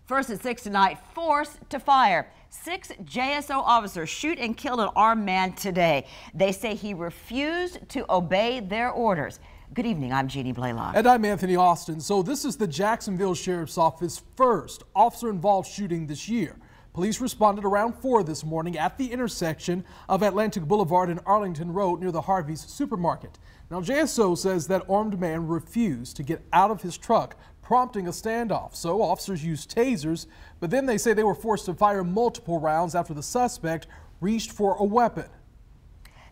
First at 6 tonight, forced to fire. 6 JSO officers shoot and killed an armed man today. They say he refused to obey their orders. Good evening, I'm Jeannie Blaylock. And I'm Anthony Austin. So this is the Jacksonville Sheriff's Office first officer-involved shooting this year. Police responded around 4 this morning at the intersection of Atlantic Boulevard and Arlington Road near the Harvey's supermarket. Now, JSO says that armed man refused to get out of his truck, prompting a standoff. So officers used tasers, but then they say they were forced to fire multiple rounds after the suspect reached for a weapon.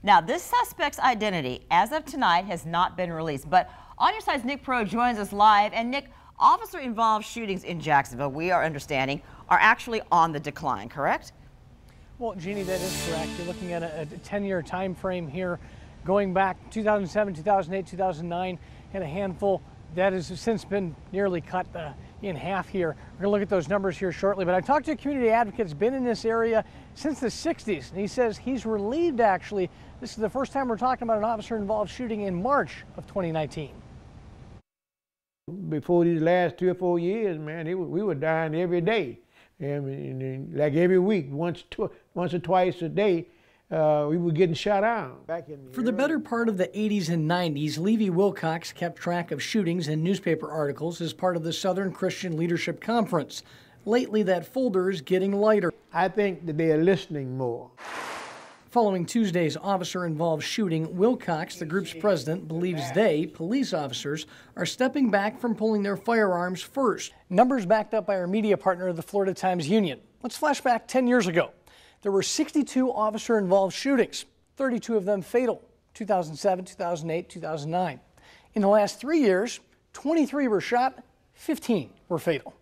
Now, this suspect's identity, as of tonight, has not been released. But On Your Side's Nick Pro joins us live. And Nick, officer-involved shootings in Jacksonville, we are understanding, are actually on the decline, correct? Well, Jeannie, that is correct. You're looking at a 10-year time frame here, going back 2007, 2008, 2009, and a handful that has since been nearly cut in half here. We're going to look at those numbers here shortly, but I talked to a community advocate who's been in this area since the 60s, and he says he's relieved, actually. This is the first time we're talking about an officer-involved shooting in March of 2019. Before these last 3 or 4 years, man, we were dying every day. And like every week, once or twice a day, we were getting shot down. For the better part of the 80s and 90s, Levy Wilcox kept track of shootings and newspaper articles as part of the Southern Christian Leadership Conference. Lately, that folder is getting lighter. I think that they are listening more. Following Tuesday's officer-involved shooting, Wilcox, the group's president, believes they, police officers, are stepping back from pulling their firearms first. Numbers backed up by our media partner, the Florida Times-Union. Let's flash back 10 years ago. There were 62 officer-involved shootings, 32 of them fatal, 2007, 2008, 2009. In the last 3 years, 23 were shot, 15 were fatal.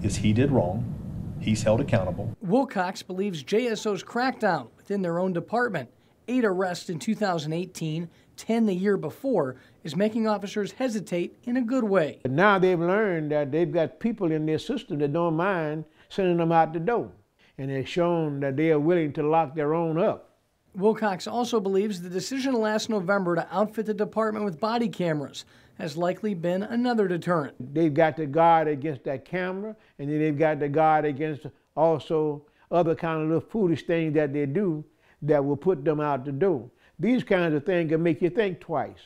He did wrong. He's held accountable. Wilcox believes JSO's crackdown within their own department, 8 arrests in 2018, 10 the year before, is making officers hesitate in a good way. But now they've learned that they've got people in their system that don't mind sending them out the door. And they've shown that they are willing to lock their own up. Wilcox also believes the decision last November to outfit the department with body cameras has likely been another deterrent. They've got to guard against that camera, and then they've got to guard against also other kind of little foolish things that they do that will put them out the door. These kinds of things can make you think twice.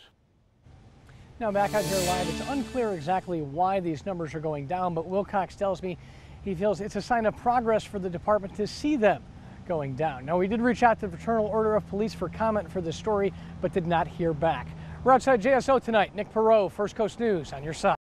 Now back out here live, it's unclear exactly why these numbers are going down, but Wilcox tells me he feels it's a sign of progress for the department to see them going down. Now, we did reach out to the Fraternal Order of Police for comment for this story, but did not hear back. We're outside JSO tonight. Nick Perot, First Coast News, on your side.